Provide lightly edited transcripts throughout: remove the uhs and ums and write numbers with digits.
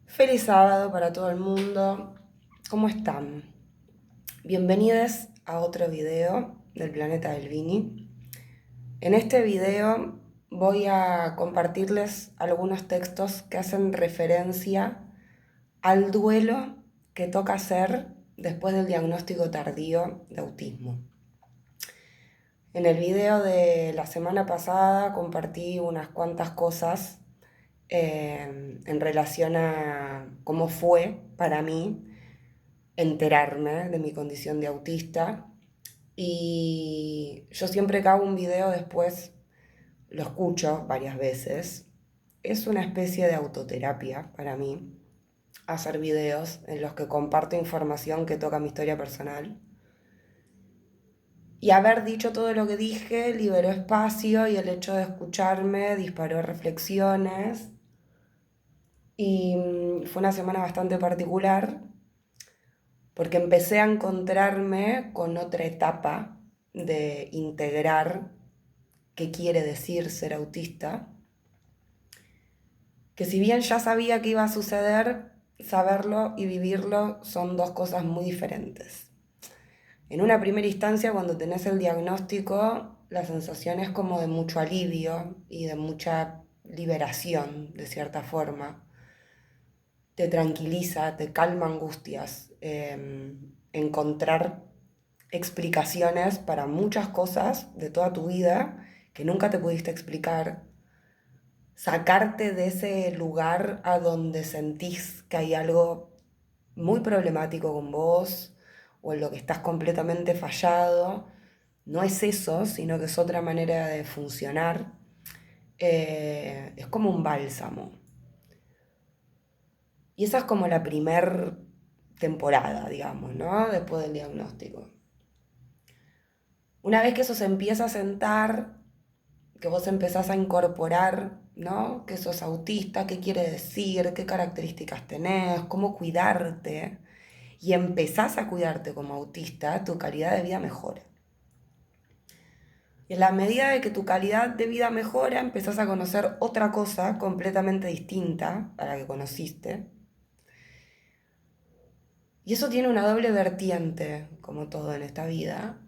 Feliz sábado para todo el mundo. ¿Cómo están? Bienvenidos a otro video del Planeta del Vini. En este video voy a compartirles algunos textos que hacen referencia al duelo que toca hacer después del diagnóstico tardío de autismo. En el video de la semana pasada compartí unas cuantas cosas en relación a cómo fue para mí enterarme de mi condición de autista. Y yo siempre que hago un video después lo escucho varias veces. Es una especie de autoterapia para mí hacer videos en los que comparto información que toca mi historia personal. Y haber dicho todo lo que dije liberó espacio y el hecho de escucharme disparó reflexiones. Y fue una semana bastante particular porque empecé a encontrarme con otra etapa de integrar qué quiere decir ser autista, que si bien ya sabía que iba a suceder, saberlo y vivirlo son dos cosas muy diferentes. En una primera instancia, cuando tenés el diagnóstico, la sensación es como de mucho alivio y de mucha liberación, de cierta forma. Te tranquiliza, te calma angustias, encontrar explicaciones para muchas cosas de toda tu vida que nunca te pudiste explicar, sacarte de ese lugar a donde sentís que hay algo muy problemático con vos o en lo que estás completamente fallado. No es eso, sino que es otra manera de funcionar. Es como un bálsamo. Y esa es como la primer temporada, digamos, ¿no? Después del diagnóstico. Una vez que eso se empieza a sentar, que vos empezás a incorporar, ¿no? Que sos autista, qué quiere decir, qué características tenés, cómo cuidarte, y empezás a cuidarte como autista, tu calidad de vida mejora. Y en la medida de que tu calidad de vida mejora, empezás a conocer otra cosa completamente distinta a la que conociste. Y eso tiene una doble vertiente, como todo en esta vida.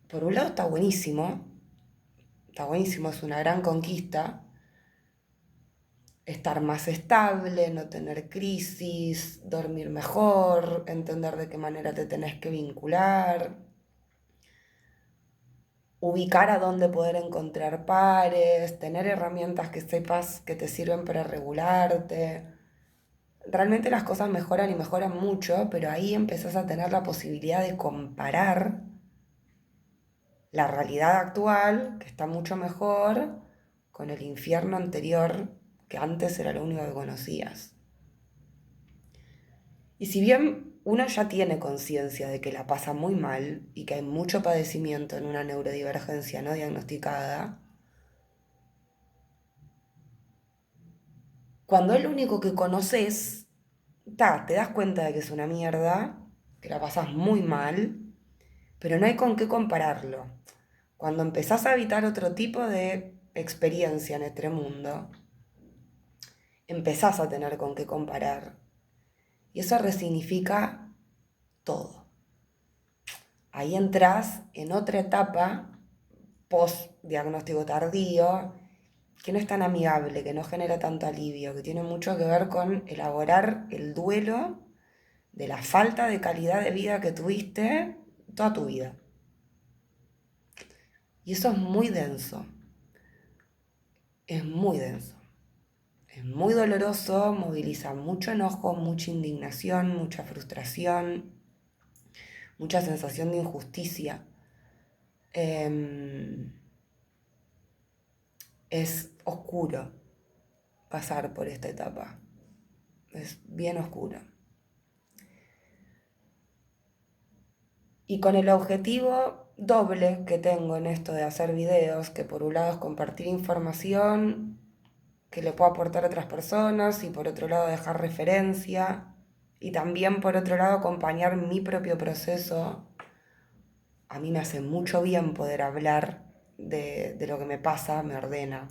Por un lado está buenísimo, es una gran conquista, estar más estable, no tener crisis, dormir mejor, entender de qué manera te tenés que vincular, ubicar a dónde poder encontrar pares, tener herramientas que sepas que te sirven para regularte. Realmente las cosas mejoran y mejoran mucho, pero ahí empezás a tener la posibilidad de comparar la realidad actual, que está mucho mejor, con el infierno anterior, que antes era lo único que conocías. Y si bien uno ya tiene conciencia de que la pasa muy mal y que hay mucho padecimiento en una neurodivergencia no diagnosticada, cuando es lo único que conoces, te das cuenta de que es una mierda, que la pasas muy mal, pero no hay con qué compararlo. Cuando empezás a habitar otro tipo de experiencia en este mundo, empezás a tener con qué comparar. Y eso resignifica todo. Ahí entras en otra etapa post-diagnóstico tardío, que no es tan amigable, que no genera tanto alivio, que tiene mucho que ver con elaborar el duelo de la falta de calidad de vida que tuviste toda tu vida. Y eso es muy denso, es muy denso. Es muy doloroso, moviliza mucho enojo, mucha indignación, mucha frustración, mucha sensación de injusticia. Es oscuro pasar por esta etapa. Es bien oscuro. Y con el objetivo doble que tengo en esto de hacer videos, que por un lado es compartir información que le puedo aportar a otras personas y por otro lado dejar referencia y también por otro lado acompañar mi propio proceso. A mí me hace mucho bien poder hablar de lo que me pasa, me ordena.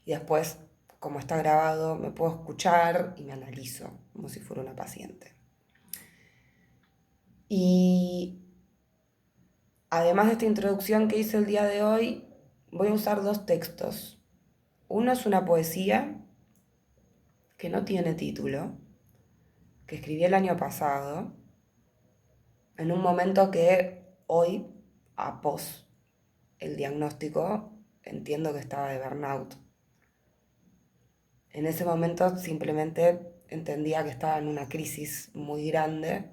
Y después como está grabado, me puedo escuchar y me analizo como si fuera una paciente. Y además de esta introducción que hice el día de hoy, voy a usar 2 textos. Uno es una poesía que no tiene título, que escribí el año pasado, en un momento que hoy, a pos el diagnóstico, entiendo que estaba de burnout. En ese momento simplemente entendía que estaba en una crisis muy grande,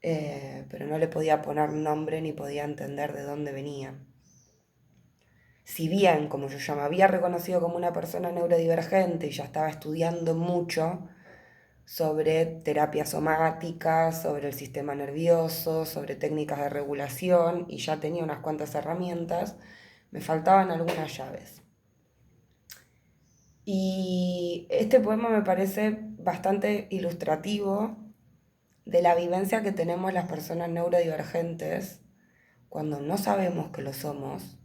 pero no le podía poner nombre ni podía entender de dónde venía. Si bien, como yo ya me había reconocido como una persona neurodivergente y ya estaba estudiando mucho sobre terapia somática, sobre el sistema nervioso, sobre técnicas de regulación, y ya tenía unas cuantas herramientas, me faltaban algunas llaves. Y este poema me parece bastante ilustrativo de la vivencia que tenemos las personas neurodivergentes cuando no sabemos que lo somos,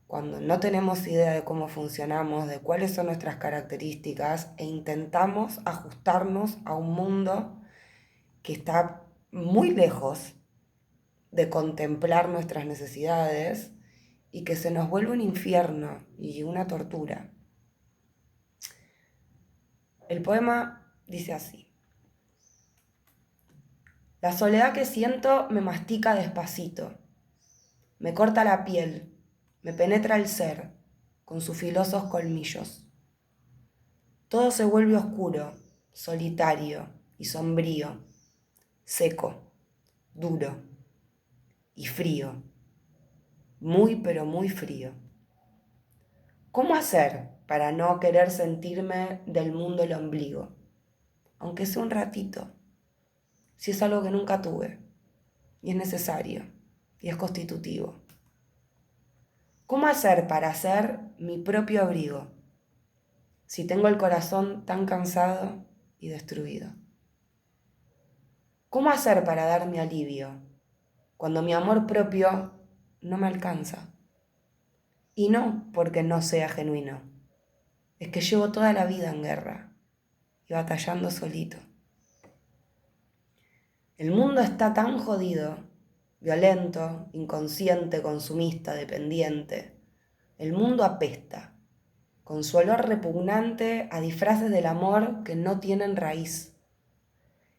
cuando no tenemos idea de cómo funcionamos, de cuáles son nuestras características e intentamos ajustarnos a un mundo que está muy lejos de contemplar nuestras necesidades y que se nos vuelve un infierno y una tortura. El poema dice así: la soledad que siento me mastica despacito, me corta la piel, me penetra el ser con sus filosos colmillos. Todo se vuelve oscuro, solitario y sombrío, seco, duro y frío, muy pero muy frío. ¿Cómo hacer para no querer sentirme del mundo el ombligo? Aunque sea un ratito, si es algo que nunca tuve, y es necesario, y es constitutivo. ¿Cómo hacer para ser mi propio abrigo, si tengo el corazón tan cansado y destruido? ¿Cómo hacer para darme alivio cuando mi amor propio no me alcanza? Y no porque no sea genuino, es que llevo toda la vida en guerra y batallando solito. El mundo está tan jodido, violento, inconsciente, consumista, dependiente. El mundo apesta, con su olor repugnante a disfraces del amor que no tienen raíz,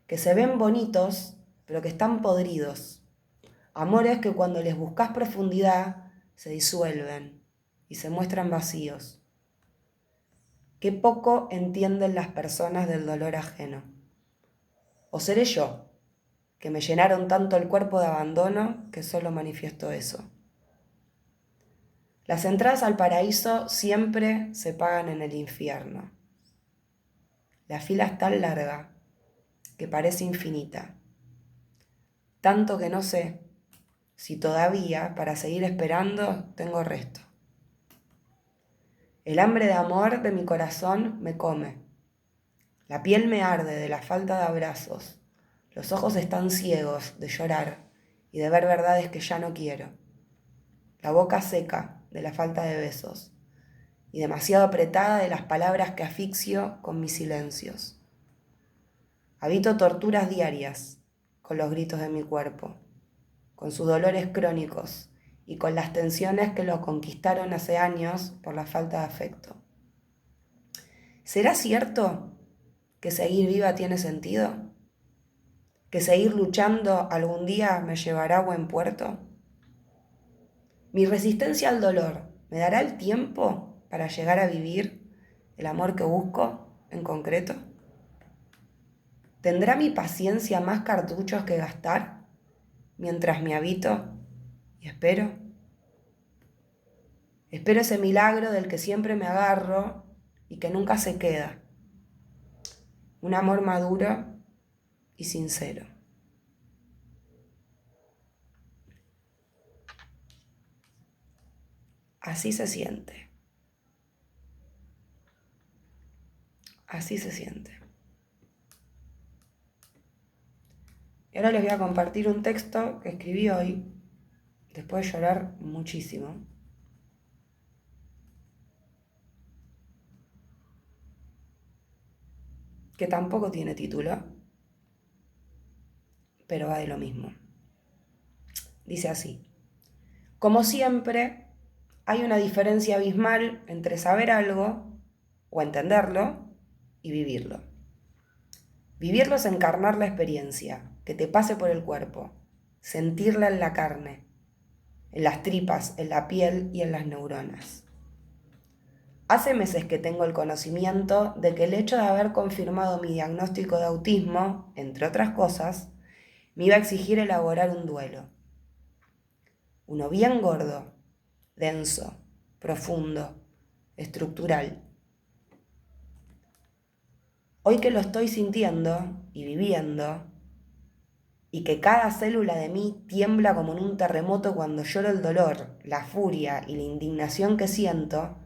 que se ven bonitos, pero que están podridos. Amores que cuando les buscas profundidad se disuelven y se muestran vacíos. Qué poco entienden las personas del dolor ajeno. ¿O seré yo, que me llenaron tanto el cuerpo de abandono que solo manifiesto eso? Las entradas al paraíso siempre se pagan en el infierno. La fila es tan larga que parece infinita, tanto que no sé si todavía, para seguir esperando, tengo resto. El hambre de amor de mi corazón me come. La piel me arde de la falta de abrazos. Los ojos están ciegos de llorar y de ver verdades que ya no quiero. La boca seca de la falta de besos y demasiado apretada de las palabras que asfixio con mis silencios. Habito torturas diarias con los gritos de mi cuerpo, con sus dolores crónicos y con las tensiones que lo conquistaron hace años por la falta de afecto. ¿Será cierto que seguir viva tiene sentido? ¿Que seguir luchando algún día me llevará a buen puerto? ¿Mi resistencia al dolor me dará el tiempo para llegar a vivir el amor que busco en concreto? ¿Tendrá mi paciencia más cartuchos que gastar mientras me habito y espero? Espero ese milagro del que siempre me agarro y que nunca se queda. Un amor maduro y sincero. Así se siente. Así se siente. Y ahora les voy a compartir un texto que escribí hoy, después de llorar muchísimo. que tampoco tiene título, pero va de lo mismo. Dice así: como siempre, hay una diferencia abismal entre saber algo o entenderlo y vivirlo. Vivirlo es encarnar la experiencia, que te pase por el cuerpo, sentirla en la carne, en las tripas, en la piel y en las neuronas. Hace meses que tengo el conocimiento de que el hecho de haber confirmado mi diagnóstico de autismo, entre otras cosas, me iba a exigir elaborar un duelo. Uno bien gordo, denso, profundo, estructural. Hoy que lo estoy sintiendo y viviendo, y que cada célula de mí tiembla como en un terremoto cuando lloro el dolor, la furia y la indignación que siento,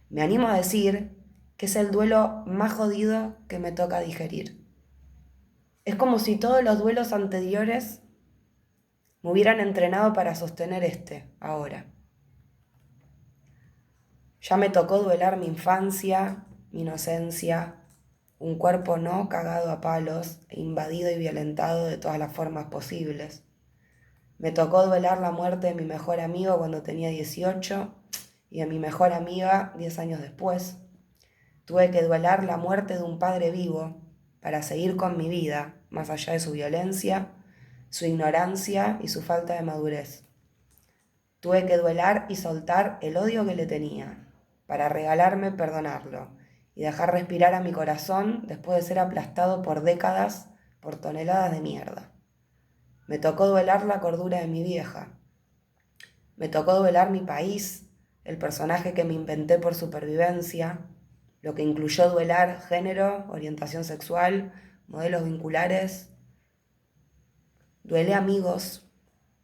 me animo a decir que es el duelo más jodido que me toca digerir. Es como si todos los duelos anteriores me hubieran entrenado para sostener este, ahora. Ya me tocó duelar mi infancia, mi inocencia, un cuerpo no cagado a palos e invadido y violentado de todas las formas posibles. Me tocó duelar la muerte de mi mejor amigo cuando tenía 18 y de mi mejor amiga 10 años después. Tuve que duelar la muerte de un padre vivo para seguir con mi vida, más allá de su violencia, su ignorancia y su falta de madurez. Tuve que duelar y soltar el odio que le tenía, para regalarme perdonarlo y dejar respirar a mi corazón después de ser aplastado por décadas por toneladas de mierda. Me tocó duelar la cordura de mi vieja. Me tocó duelar mi país, el personaje que me inventé por supervivencia, lo que incluyó duelar género, orientación sexual, modelos vinculares. Duelé amigos,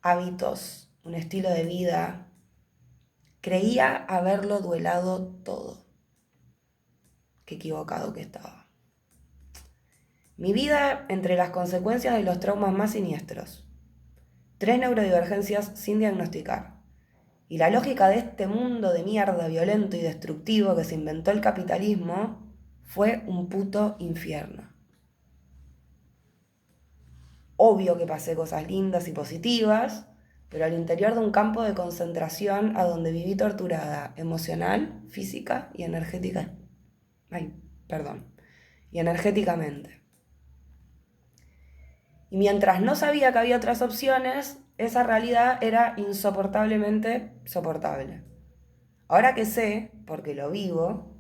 hábitos, un estilo de vida. Creía haberlo duelado todo. Qué equivocado que estaba. Mi vida entre las consecuencias de los traumas más siniestros. 3 neurodivergencias sin diagnosticar. Y la lógica de este mundo de mierda violento y destructivo que se inventó el capitalismo fue un puto infierno. Obvio que pasé cosas lindas y positivas, pero al interior de un campo de concentración a donde viví torturada emocional, física y energética. Y energéticamente. Y mientras no sabía que había otras opciones, esa realidad era insoportablemente soportable. Ahora que sé, porque lo vivo,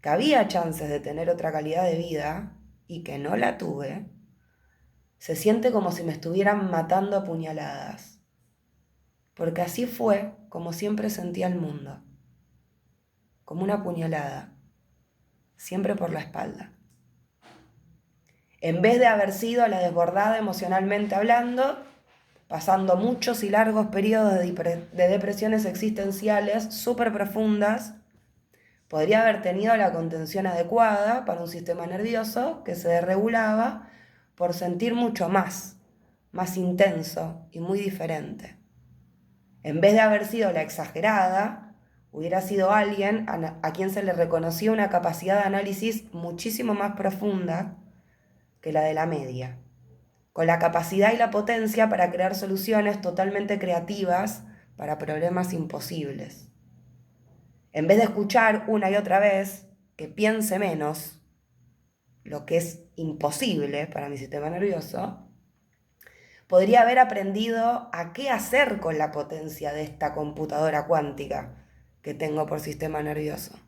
que había chances de tener otra calidad de vida y que no la tuve, se siente como si me estuvieran matando a puñaladas. Porque así fue como siempre sentía el mundo. Como una puñalada, siempre por la espalda. En vez de haber sido la desbordada emocionalmente hablando, pasando muchos y largos periodos de depresiones existenciales súper profundas, podría haber tenido la contención adecuada para un sistema nervioso que se desregulaba por sentir mucho más intenso y muy diferente. En vez de haber sido la exagerada, hubiera sido alguien a quien se le reconocía una capacidad de análisis muchísimo más profunda que la de la media, con la capacidad y la potencia para crear soluciones totalmente creativas para problemas imposibles. En vez de escuchar una y otra vez que piense menos, lo que es imposible para mi sistema nervioso, podría haber aprendido a qué hacer con la potencia de esta computadora cuántica que tengo por sistema nervioso.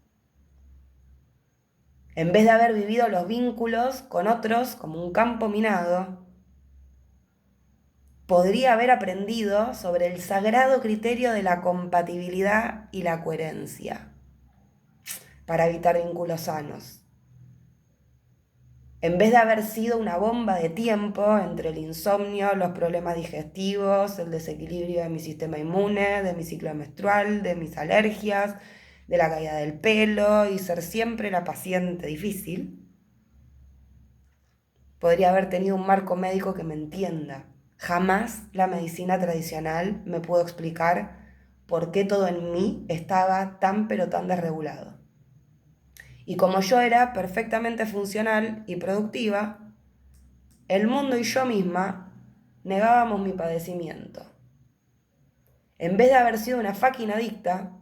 En vez de haber vivido los vínculos con otros como un campo minado, podría haber aprendido sobre el sagrado criterio de la compatibilidad y la coherencia para evitar vínculos sanos. En vez de haber sido una bomba de tiempo entre el insomnio, los problemas digestivos, el desequilibrio de mi sistema inmune, de mi ciclo menstrual, de mis alergias, de la caída del pelo y ser siempre la paciente difícil, podría haber tenido un marco médico que me entienda. Jamás la medicina tradicional me pudo explicar por qué todo en mí estaba tan pero tan desregulado. Y como yo era perfectamente funcional y productiva, el mundo y yo misma negábamos mi padecimiento. En vez de haber sido una fucking adicta,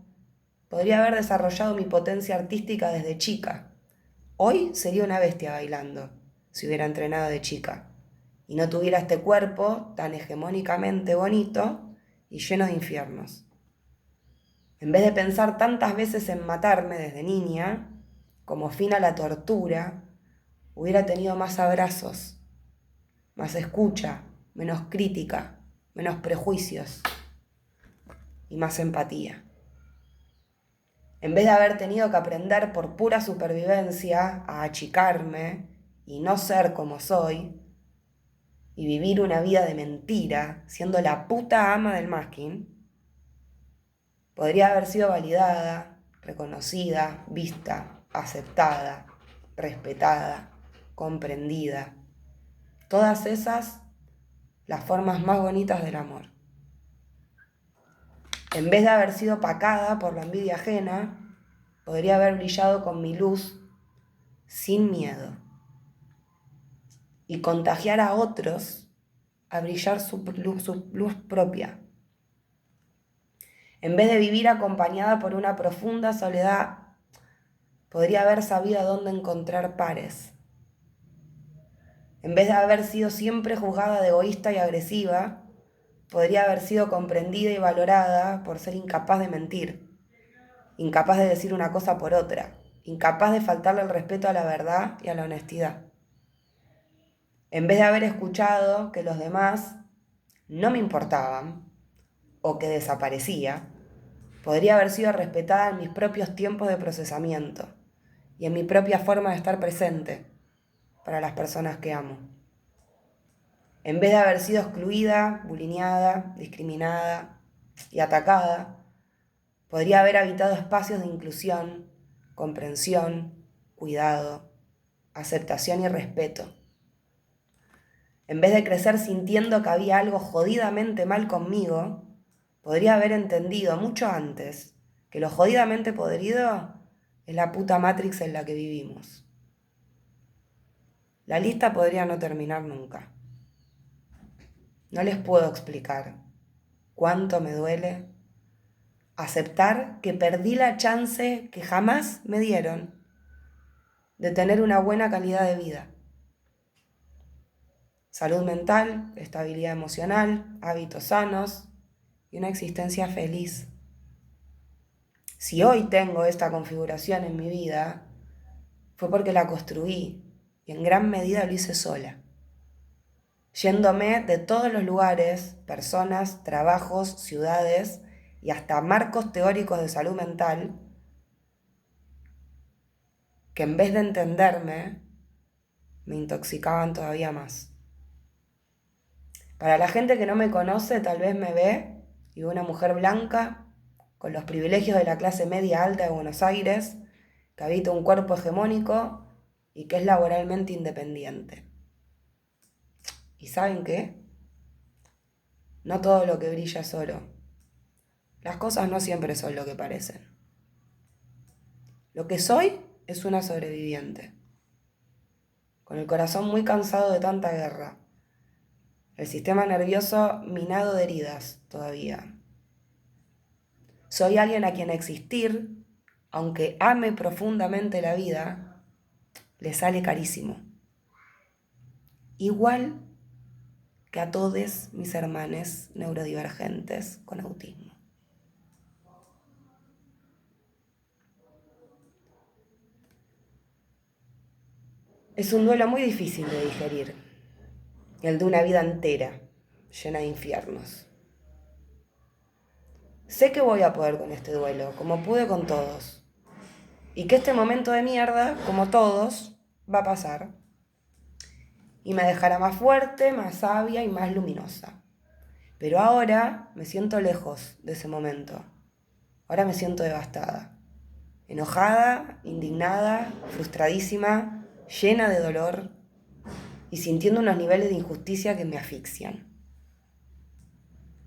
podría haber desarrollado mi potencia artística desde chica. Hoy sería una bestia bailando, si hubiera entrenado de chica, y no tuviera este cuerpo tan hegemónicamente bonito y lleno de infiernos. En vez de pensar tantas veces en matarme desde niña, como fin a la tortura, hubiera tenido más abrazos, más escucha, menos crítica, menos prejuicios y más empatía. En vez de haber tenido que aprender por pura supervivencia a achicarme y no ser como soy, y vivir una vida de mentira, siendo la puta ama del masking, podría haber sido validada, reconocida, vista, aceptada, respetada, comprendida. Todas esas, las formas más bonitas del amor. En vez de haber sido opacada por la envidia ajena, podría haber brillado con mi luz sin miedo y contagiar a otros a brillar su luz propia. En vez de vivir acompañada por una profunda soledad, podría haber sabido dónde encontrar pares. En vez de haber sido siempre juzgada de egoísta y agresiva, podría haber sido comprendida y valorada por ser incapaz de mentir, incapaz de decir una cosa por otra, incapaz de faltarle el respeto a la verdad y a la honestidad. En vez de haber escuchado que los demás no me importaban o que desaparecía, podría haber sido respetada en mis propios tiempos de procesamiento y en mi propia forma de estar presente para las personas que amo. En vez de haber sido excluida, bulineada, discriminada y atacada, podría haber habitado espacios de inclusión, comprensión, cuidado, aceptación y respeto. En vez de crecer sintiendo que había algo jodidamente mal conmigo, podría haber entendido mucho antes que lo jodidamente podrido es la puta Matrix en la que vivimos. La lista podría no terminar nunca. No les puedo explicar cuánto me duele aceptar que perdí la chance que jamás me dieron de tener una buena calidad de vida. Salud mental, estabilidad emocional, hábitos sanos y una existencia feliz. Si hoy tengo esta configuración en mi vida, fue porque la construí y en gran medida lo hice sola, yéndome de todos los lugares, personas, trabajos, ciudades y hasta marcos teóricos de salud mental que en vez de entenderme, me intoxicaban todavía más. Para la gente que no me conoce, tal vez me ve y ve una mujer blanca con los privilegios de la clase media alta de Buenos Aires, que habita un cuerpo hegemónico y que es laboralmente independiente. ¿Y saben qué? No todo lo que brilla es oro. Las cosas no siempre son lo que parecen. Lo que soy es una sobreviviente, con el corazón muy cansado de tanta guerra, el sistema nervioso minado de heridas todavía. Soy alguien a quien existir, aunque ame profundamente la vida, le sale carísimo. Igual que a todos mis hermanos neurodivergentes con autismo. Es un duelo muy difícil de digerir, el de una vida entera, llena de infiernos. Sé que voy a poder con este duelo, como pude con todos, y que este momento de mierda, como todos, va a pasar. Y me dejará más fuerte, más sabia y más luminosa. Pero ahora me siento lejos de ese momento. Ahora me siento devastada, enojada, indignada, frustradísima, llena de dolor y sintiendo unos niveles de injusticia que me asfixian.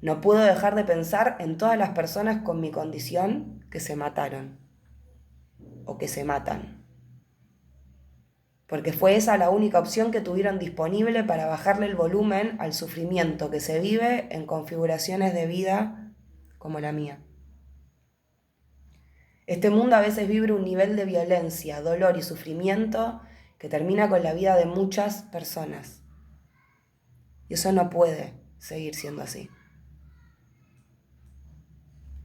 No puedo dejar de pensar en todas las personas con mi condición que se mataron o que se matan. porque fue esa la única opción que tuvieron disponible para bajarle el volumen al sufrimiento que se vive en configuraciones de vida como la mía. Este mundo a veces vibra un nivel de violencia, dolor y sufrimiento que termina con la vida de muchas personas. Y eso no puede seguir siendo así.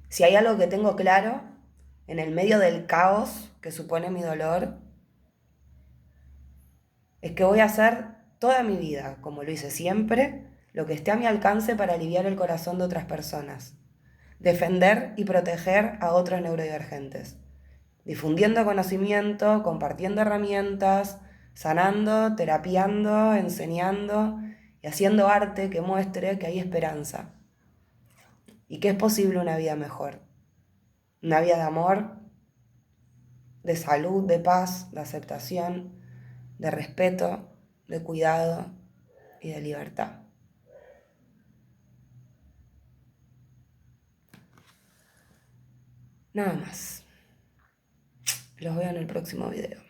Si hay algo que tengo claro, en el medio del caos que supone mi dolor, es que voy a hacer toda mi vida, como lo hice siempre, lo que esté a mi alcance para aliviar el corazón de otras personas, defender y proteger a otros neurodivergentes, difundiendo conocimiento, compartiendo herramientas, sanando, terapiando, enseñando y haciendo arte que muestre que hay esperanza y que es posible una vida mejor, una vida de amor, de salud, de paz, de aceptación, de respeto, de cuidado y de libertad. Nada más. Los veo en el próximo video.